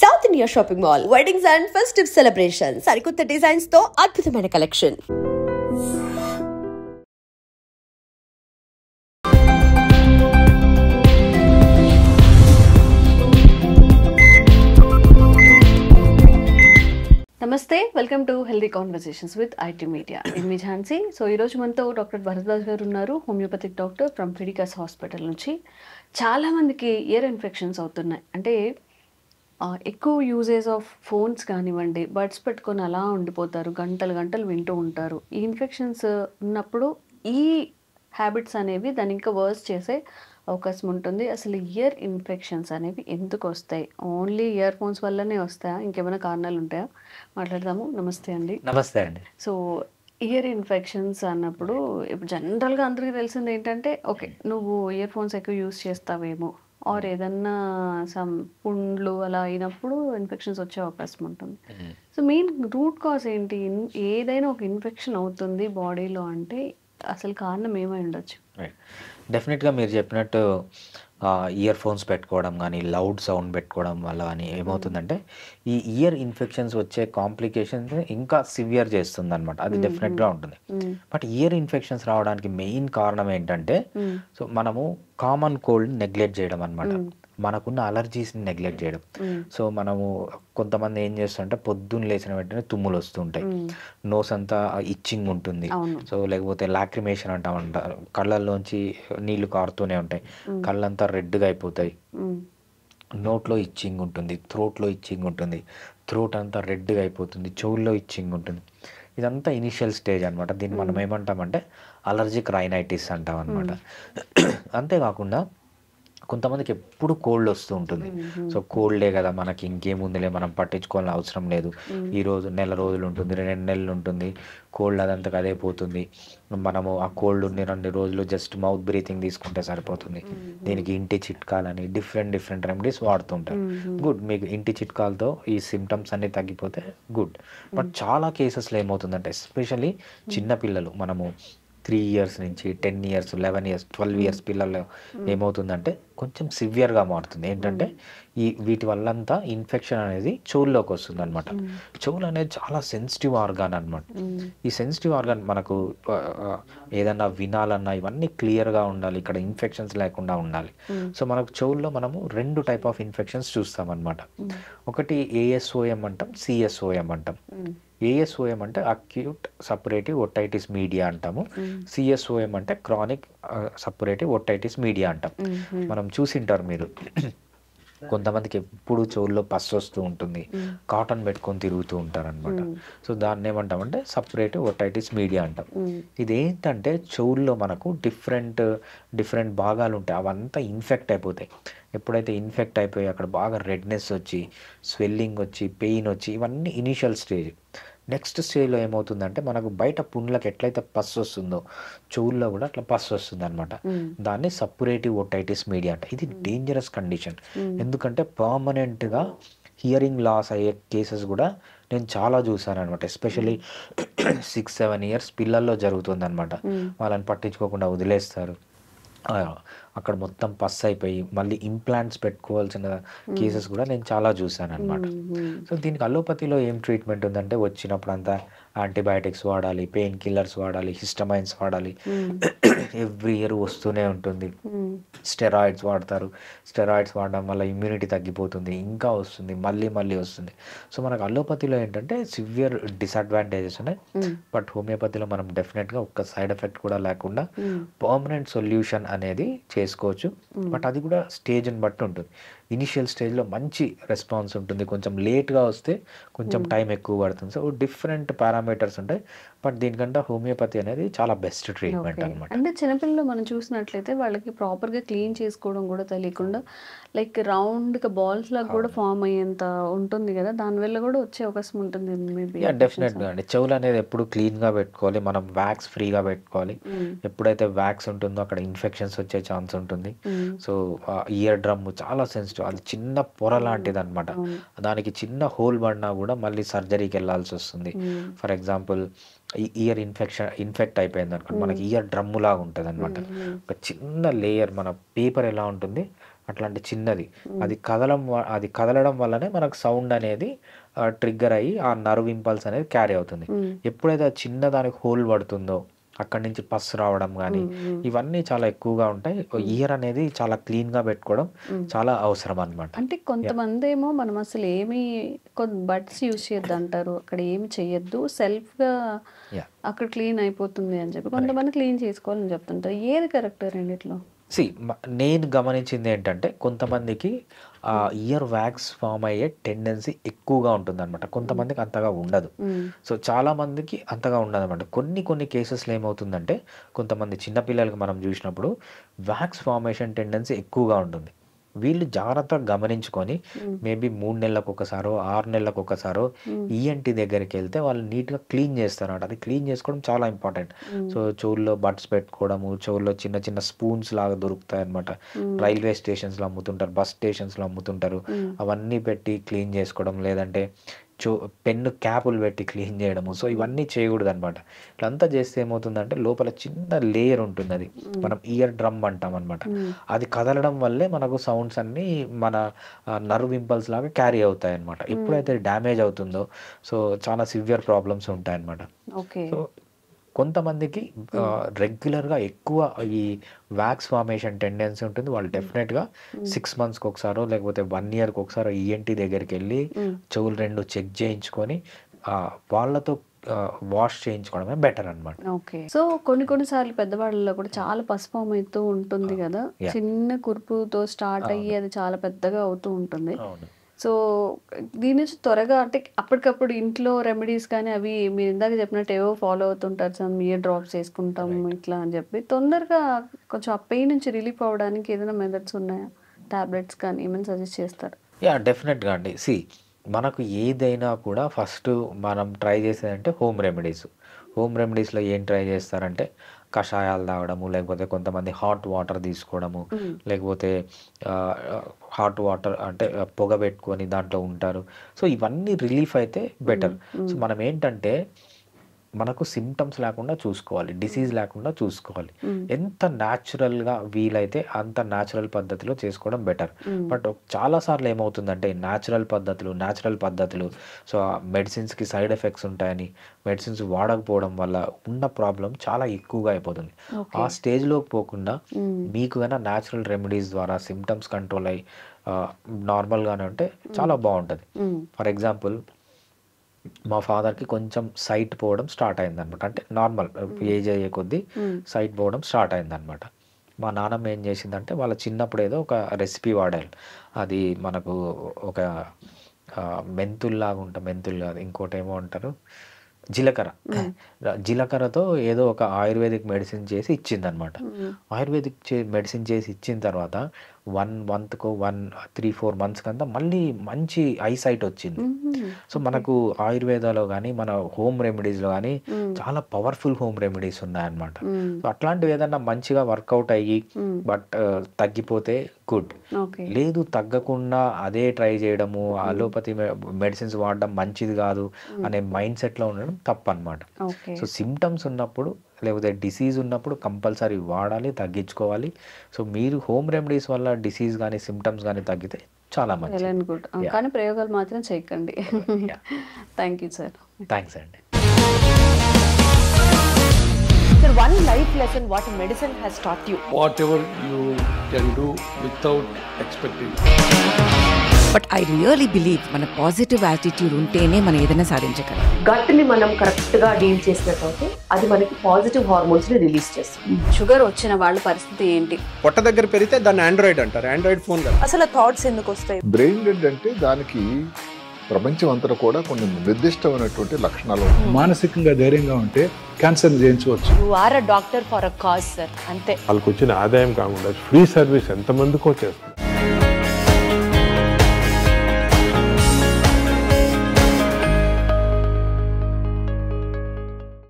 South India shopping mall weddings and festive celebrations సరికొత్త designs తో అద్భుతమైన కలెక్షన్. నమస్తే, welcome to healthy conversations with IT media. నేను మీ Jhansi. So ఈరోజు మనతో డాక్టర్ భరద్వాజ్ గారు ఉన్నారు, హోమియోపతిక్ డాక్టర్ ఫ్రమ్ ఫిడికాస్ హాస్పిటల్ నుంచి. చాలామందికి ఇయర్ ఇన్ఫెక్షన్స్ అవుతున్నాయి. అంటే ఎక్కువ యూజేజ్ ఆఫ్ ఫోన్స్ కానివ్వండి, బడ్స్ పెట్టుకొని అలా ఉండిపోతారు, గంటలు గంటలు వింటూ ఉంటారు. ఈ ఇన్ఫెక్షన్స్ ఉన్నప్పుడు ఈ హ్యాబిట్స్ అనేవి దాన్ని ఇంకా వర్స్ చేసే అవకాశం ఉంటుంది. అసలు ఇయర్ ఇన్ఫెక్షన్స్ అనేవి ఎందుకు వస్తాయి? ఓన్లీ ఇయర్ ఫోన్స్ వల్లనే వస్తాయా? ఇంకేమైనా కారణాలు ఉంటాయా? మాట్లాడదాము. నమస్తే అండి. నమస్తే అండి. సో ఇయర్ ఇన్ఫెక్షన్స్ అన్నప్పుడు ఇప్పుడు జనరల్గా అందరికీ తెలిసింది ఏంటంటే, ఓకే నువ్వు ఇయర్ ఫోన్స్ ఎక్కువ యూస్ చేస్తావేమో, ఆర్ ఏదన్నా సమ్ పుండ్లు అలా అయినప్పుడు ఇన్ఫెక్షన్స్ వచ్చే అవకాశం ఉంటుంది. సో మెయిన్ రూట్ కాజ్ ఏంటి? ఏదైనా ఒక ఇన్ఫెక్షన్ అవుతుంది బాడీలో అంటే అసలు కారణం ఏమై ఉండొచ్చు? డెఫినెట్గా మీరు చెప్పినట్టు ఇయర్ ఫోన్స్ పెట్టుకోవడం కానీ, లౌడ్ సౌండ్ పెట్టుకోవడం వల్ల కానీ ఏమవుతుందంటే ఈ ఇయర్ ఇన్ఫెక్షన్స్ వచ్చే కాంప్లికేషన్స్ ఇంకా సివియర్ చేస్తుంది అనమాట. అది డెఫినెట్గా ఉంటుంది. బట్ ఇయర్ ఇన్ఫెక్షన్స్ రావడానికి మెయిన్ కారణం ఏంటంటే, సో మనము కామన్ కోల్డ్ నెగ్లెక్ట్ చేయడం అనమాట. మనకున్న అలర్జీస్ని నెగ్లెక్ట్ చేయడం. సో మనము కొంతమంది ఏం చేస్తుంటే పొద్దున్న లేచిన వెంటనే తుమ్ములు వస్తుంటాయి, నోస్ అంతా ఇచ్చింగ్ ఉంటుంది, సో లేకపోతే లాక్రిమేషన్ అంటారు, కళ్ళల్లోంచి నీళ్లు కారుతూనే ఉంటాయి, కళ్ళంతా రెడ్గా అయిపోతాయి, నోట్లో ఇచ్చింగ్ ఉంటుంది, థ్రోట్లో ఇచ్చింగ్ ఉంటుంది, థ్రోట్ అంతా రెడ్గా అయిపోతుంది, చెవుల్లో ఇచ్చింగ్ ఉంటుంది. ఇదంతా ఇనిషియల్ స్టేజ్ అనమాట. దీన్ని మనం ఏమంటామంటే అలర్జిక్ రైనైటిస్ అంటాం అనమాట. అంతేకాకుండా కొంతమందికి ఎప్పుడు కోల్డ్ వస్తూ ఉంటుంది. సో కోల్డే కదా, మనకి ఇంకేముందిలే, మనం పట్టించుకోవాలని అవసరం లేదు, ఈరోజు నెల రోజులు ఉంటుంది, 2 నెలలు ఉంటుంది, కోల్డ్ అదంతా అదే పోతుంది, మనము ఆ కోల్డ్ ఉన్న 2 రోజులు జస్ట్ మౌత్ బ్రీతింగ్ తీసుకుంటే సరిపోతుంది, దీనికి ఇంటి చిట్కాలని డిఫరెంట్ రెమెడీస్ వాడుతుంటారు. గుడ్, మీకు ఇంటి చిట్కాలతో ఈ సిమ్టమ్స్ అన్నీ తగ్గిపోతే గుడ్. బట్ చాలా కేసెస్లో ఏమవుతుందంటే, ఎస్పెషల్లీ చిన్నపిల్లలు, మనము 3 years నుంచి 10 years 11 years 12 years పిల్లలు ఏమవుతుందంటే కొంచెం సివియర్గా మారుతుంది. ఏంటంటే వీటి వల్లంతా ఇన్ఫెక్షన్ అనేది చెవుల్లోకి వస్తుంది అనమాట. చెవులు అనేది చాలా సెన్సిటివ్ ఆర్గాన్ అనమాట. ఈ సెన్సిటివ్ ఆర్గాన్ మనకు ఏదన్నా వినాలన్నా ఇవన్నీ క్లియర్గా ఉండాలి, ఇక్కడ ఇన్ఫెక్షన్స్ లేకుండా ఉండాలి. సో మనకు చెవుల్లో మనము 2 type ఆఫ్ ఇన్ఫెక్షన్స్ చూస్తాం అనమాట. ఒకటి ఏఎస్ఓఎం అంటాం, సిఎస్ఓఎం అంటాం. ఏఎస్ఓఎం అంటే అక్యూట్ సపరేటివ్ ఓటైటిస్ మీడియా అంటాము, సిఎస్ఓఎం అంటే క్రానిక్ సపరేటివ్ ఓటైటిస్ మీడియా అంటాం. మనం చూసింటారు మీరు, కొంతమందికి ఎప్పుడు చెవుల్లో పస్సు వస్తూ ఉంటుంది, కాటన్ పెట్టుకొని తిరుగుతూ ఉంటారు అనమాట. సో దాన్ని ఏమంటామంటే సపరేటివ్ ఓటైటిస్ మీడియా అంటాం. ఇదేంటంటే చెవుల్లో మనకు డిఫరెంట్ భాగాలు ఉంటాయి, అవంతా ఇన్ఫెక్ట్ అయిపోతాయి. ఎప్పుడైతే ఇన్ఫెక్ట్ అయిపోయి అక్కడ బాగా రెడ్నెస్ వచ్చి, స్వెల్లింగ్ వచ్చి, పెయిన్ వచ్చి, ఇవన్నీ ఇనీషియల్ స్టేజ్. నెక్స్ట్ స్టేజ్లో ఏమవుతుందంటే, మనకు బయట పుండ్లకు ఎట్లయితే పస్సు వస్తుందో చెవుల్లో కూడా అట్లా పస్సు వస్తుంది అనమాట. దాన్ని సపరేటివ్ ఓటైటిస్ మీడియా అంటే. ఇది డేంజరస్ కండిషన్. ఎందుకంటే పర్మనెంట్గా హియరింగ్ లాస్ అయ్యే కేసెస్ కూడా నేను చాలా చూసాను అనమాట. ఎస్పెషల్లీ 6-7 years పిల్లల్లో జరుగుతుంది అనమాట. వాళ్ళని పట్టించుకోకుండా వదిలేస్తారు, అక్కడ మొత్తం పస్ అయిపోయి మళ్ళీ ఇంప్లాంట్స్ పెట్టుకోవాల్సిన కేసెస్ కూడా నేను చాలా చూసాను అనమాట. సో దీనికి అలోపతిలో ఏం ట్రీట్మెంట్ ఉందంటే, వచ్చినప్పుడు అంతా యాంటీబయాటిక్స్ వాడాలి, పెయిన్ కిల్లర్స్ వాడాలి, హిస్టమైన్స్ వాడాలి, ఎవ్రీ ఇయర్ వస్తూనే ఉంటుంది. స్టెరాయిడ్స్ వాడతారు, స్టెరాయిడ్స్ వాడడం వల్ల ఇమ్యూనిటీ తగ్గిపోతుంది, ఇంకా వస్తుంది, మళ్ళీ వస్తుంది. సో మనకు అలోపతిలో ఏంటంటే సివియర్ డిసడ్వాంటేజెస్ ఉన్నాయి. బట్ హోమియోపతిలో మనం డెఫినెట్గా ఒక్క సైడ్ ఎఫెక్ట్ కూడా లేకుండా పర్మనెంట్ సొల్యూషన్ అనేది చేసుకోవచ్చు. బట్ అది కూడా స్టేజ్ని బట్టి ఉంటుంది. ఇనిషియల్ స్టేజ్లో మంచి రెస్పాన్స్ ఉంటుంది, కొంచెం లేట్గా వస్తే కొంచెం టైం ఎక్కువ పడుతుంది. సో డిఫరెంట్ పారామీటర్స్ ఉంటాయి. బట్ దీనికంటే హోమియోపతి అనేది చాలా బెస్ట్ ట్రీట్మెంట్ అనమాట. అంటే చిన్నపిల్లలు మనం చూసినట్లయితే వాళ్ళకి ప్రాపర్గా క్లీన్ చేసుకోవడం కూడా తెలియకుండా లైక్ రౌండ్గా బాల్స్ లాగా కూడా ఫామ్ అయ్యేంత ఉంటుంది కదా, దానివల్ల కూడా వచ్చే అవకాశం ఉంటుంది మేబీ. డెఫినెట్గా అండి. చెవులు అనేది ఎప్పుడు క్లీన్గా పెట్టుకోవాలి, మనం వ్యాక్స్ ఫ్రీగా పెట్టుకోవాలి. ఎప్పుడైతే వ్యాక్స్ ఉంటుందో అక్కడ ఇన్ఫెక్షన్స్ వచ్చే ఛాన్స్ ఉంటుంది. సో ఇయర్ డ్రమ్ చాలా సెన్సిటివ్, అది చిన్న పొర లాంటిది అనమాట. దానికి చిన్న హోల్ పడినా కూడా మళ్ళీ సర్జరీకి వెళ్ళాల్సి వస్తుంది. ఫర్ ఎగ్జాంపుల్ ఇయర్ ఇన్ఫెక్ట్ అయిపోయింది అనుకోండి, మనకి ఇయర్ డ్రమ్ము లాగా ఉంటుంది అనమాట. ఒక చిన్న లేయర్, మన పేపర్ ఎలా ఉంటుంది అట్లాంటి చిన్నది అది కదలడం వల్లనే మనకు సౌండ్ అనేది ట్రిగ్గర్ అయ్యి ఆ నర్వ్ ఇంపల్స్ అనేది క్యారీ అవుతుంది. ఎప్పుడైతే ఆ చిన్న దానికి హోల్ పడుతుందో అక్కడి నుంచి పస్ రావడం కానీ ఇవన్నీ చాలా ఎక్కువగా ఉంటాయి. ఇయర్ అనేది చాలా క్లీన్గా పెట్టుకోవడం చాలా అవసరం అనమాట. అంటే కొంతమంది ఏమో మనం అసలు ఏమి బడ్స్ యూజ్ చేయొద్దు అంటారు, అక్కడ ఏమి చెయ్యొద్దు, సెల్ఫ్గా అక్కడ క్లీన్ అయిపోతుంది అని చెప్పి కొంతమంది క్లీన్ చేసుకోవాలని చెప్తుంటారు. ఏది కరెక్ట్ రెండిట్లో? నేను గమనించింది ఏంటంటే కొంతమందికి ఇయర్ వ్యాక్స్ ఫామ్ అయ్యే టెండెన్సీ ఎక్కువగా ఉంటుంది అనమాట, కొంతమందికి అంతగా ఉండదు. సో చాలా మందికి అంతగా ఉండదు అనమాట. కొన్ని కేసెస్లో ఏమవుతుందంటే కొంతమంది చిన్నపిల్లలకి మనం చూసినప్పుడు వ్యాక్స్ ఫార్మేషన్ టెండెన్సీ ఎక్కువగా ఉంటుంది. వీళ్ళు జాగ్రత్తగా గమనించుకొని మేబీ 3 నెలలకు ఒకసారో 6 నెలలకు ఒకసారో ఈఎన్టీ దగ్గరికి వెళ్తే వాళ్ళు నీట్గా క్లీన్ చేస్తారన్నమాట. అది క్లీన్ చేసుకోవడం చాలా ఇంపార్టెంట్. సో చెవుల్లో బడ్స్ పెట్టుకోవడము, చెవుల్లో చిన్న చిన్న స్పూన్స్ లాగా దొరుకుతాయి అనమాట. రైల్వే స్టేషన్స్లో అమ్ముతుంటారు, బస్ స్టేషన్స్లో అమ్ముతుంటారు. అవన్నీ పెట్టి క్లీన్ చేసుకోవడం, లేదంటే పెన్ను క్యాపులు పెట్టి క్లీన్ చేయడము. సో ఇవన్నీ చేయకూడదు అనమాట. ఇట్లంతా చేస్తే ఏమవుతుందంటే లోపల చిన్న లేయర్ ఉంటుంది, అది మనం ఇయర్ డ్రమ్ అంటాం అనమాట. అది కదలడం వల్లే మనకు సౌండ్స్ అన్నీ మన నర్వ్ ఇంపల్స్ లాగా క్యారీ అవుతాయి అనమాట. ఎప్పుడైతే డ్యామేజ్ అవుతుందో సో చాలా సివియర్ ప్రాబ్లమ్స్ ఉంటాయి అనమాట. సో కొంతమందికి రెగ్యులర్గా ఎక్కువ ఈ వ్యాక్స్ ఫార్మేషన్ టెండెన్సీ ఉంటుంది. వాళ్ళు డెఫినెట్గా 6 మంత్స్కి ఒకసారో లేకపోతే 1 ఇయర్కి ఒకసారో ఈఎన్టీ దగ్గరికి వెళ్ళి చెవులు 2 చెక్ చేయించుకొని వాళ్ళతో వాష్ చేయించుకోవడమే బెటర్ అనమాట. ఓకే. సో కొన్నిసార్లు పెద్దవాళ్ళలో కూడా చాలా పసుపు అవుతూ ఉంటుంది కదా, చిన్న కురుపుతో స్టార్ట్ అయ్యి అది చాలా పెద్దగా అవుతూ ఉంటుంది. సో దీని నుంచి త్వరగా అంటే అప్పటికప్పుడు ఇంట్లో రెమెడీస్ కానీ అవి మీరు ఇందాక చెప్పినట్టు ఏవో ఫాలో అవుతుంటారు, సార్ ఇయర్ డ్రాప్స్ వేసుకుంటాం ఇట్లా అని చెప్పి, తొందరగా కొంచెం ఆ పెయిన్ నుంచి రిలీఫ్ అవ్వడానికి ఏదైనా మెథడ్స్ ఉన్నాయా, టాబ్లెట్స్ కానీ ఏమైనా సజెస్ట్ చేస్తారు? డెఫినెట్గా అండి. మనకు ఏదైనా కూడా ఫస్ట్ మనం ట్రై చేసేదంటే హోమ్ రెమెడీస్. హోమ్ రెమెడీస్లో ఏం ట్రై చేస్తారంటే కషాయాలు తాగడము, లేకపోతే కొంతమంది హాట్ వాటర్ తీసుకోవడము, లేకపోతే హాట్ వాటర్ అంటే పొగ పెట్టుకొని దాంట్లో ఉంటారు. సో ఇవన్నీ రిలీఫ్ అయితే బెటర్. సో మనం ఏంటంటే మనకు సిమ్టమ్స్ లేకుండా చూసుకోవాలి, డిసీజ్ లేకుండా చూసుకోవాలి. ఎంత న్యాచురల్గా వీలైతే అంత న్యాచురల్ పద్ధతిలో చేసుకోవడం బెటర్. బట్ చాలాసార్లు ఏమవుతుందంటే న్యాచురల్ పద్ధతులు సో మెడిసిన్స్కి సైడ్ ఎఫెక్ట్స్ ఉంటాయని మెడిసిన్స్ వాడకపోవడం వల్ల ఉన్న ప్రాబ్లం చాలా ఎక్కువగా అయిపోతుంది. ఆ స్టేజ్లోకి పోకుండా మీకు కన్నా న్యాచురల్ రెమెడీస్ ద్వారా సిమ్టమ్స్ కంట్రోల్ అయ్యి నార్మల్గానే ఉంటే చాలా బాగుంటుంది. ఫర్ ఎగ్జాంపుల్ మా ఫాదర్కి కొంచెం సైట్ పోవడం స్టార్ట్ అయిందనమాట. అంటే నార్మల్ ఏజ్ అయ్యే కొద్దీ సైట్ పోవడం స్టార్ట్ అయిందనమాట. మా నాన్నమ్మ ఏం చేసిందంటే వాళ్ళ చిన్నప్పుడు ఏదో ఒక రెసిపీ వాడారు. అది మనకు ఒక మెంతుల్లాగా మెంతులు కాదు, ఇంకోటి ఏమో అంటారు, జీలకర్రతో ఏదో ఒక ఆయుర్వేదిక్ మెడిసిన్ చేసి ఇచ్చిందనమాట. ఆయుర్వేదిక్ మెడిసిన్ చేసి ఇచ్చిన తర్వాత 1 మంత్కో 3-4 మంత్స్ కంతా మళ్ళీ మంచి ఐసైట్ వచ్చింది. సో మనకు ఆయుర్వేదాలో కానీ మన హోమ్ రెమెడీస్లో కానీ చాలా పవర్ఫుల్ హోమ్ రెమెడీస్ ఉన్నాయన్నమాట. సో అట్లాంటివి ఏదన్నా మంచిగా వర్కౌట్ అయ్యి బట్ తగ్గిపోతే గుడ్, లేదు తగ్గకుండా అదే ట్రై చేయడము, అలోపతి మెడిసిన్స్ వాడడం మంచిది కాదు అనే మైండ్ సెట్లో ఉండడం తప్పు అనమాట. సో సిమ్టమ్స్ ఉన్నప్పుడు లేకపోతే డిసీజ్ ఉన్నప్పుడు కంపల్సరీ వాడాలి, తగ్గించుకోవాలి. సో మీరు హోమ్ రెమెడీస్ వల్ల డిసీజ్ కానీ సిమ్టమ్స్ కానీ తగ్గితే చాలా మంచిది, కానీ ప్రయోగాలు మాత్రం చేయకండి. Thank you sir. థ్యాంక్స్ అండి. Sir, one life lesson what medicine has taught you. Whatever you can do without expecting. But I really believe మన పాజిటివ్ యాటిట్యూడ్ ఉంటేనే మనం ఏదైనా సాధించగలం. గట్ని మనం కరెక్ట్గా డీల్ చేసినట్లయితే అది మనకి పాజిటివ్ హార్మోన్స్ని రిలీజ్ చేస్తుంది. షుగర్ వచ్చిన వాళ్ళ పరిస్థితి ఏంటి? పొట్ట దగ్గర పెరిగితే దాన్ని ఆండ్రాయిడ్ అంటారు, ఆండ్రాయిడ్ ఫోన్ కదా. అసలు థాట్స్ ఎందుకు వస్తాయి? బ్రెయిన్ డెడ్ అంటే దానికి ప్రపంచం అంతా కూడా కొన్ని నిర్దిష్టమైనటువంటి లక్షణాలు. మానసికంగా ధైర్యంగా ఉంటే క్యాన్సర్ జయించవచ్చు. You are a doctor for a cause, sir. అంతే. వాళ్ళకి వచ్చిన ఆదాయం కాకుండా ఫ్రీ సర్వీస్ ఎంతమందికో చేస్తుంది.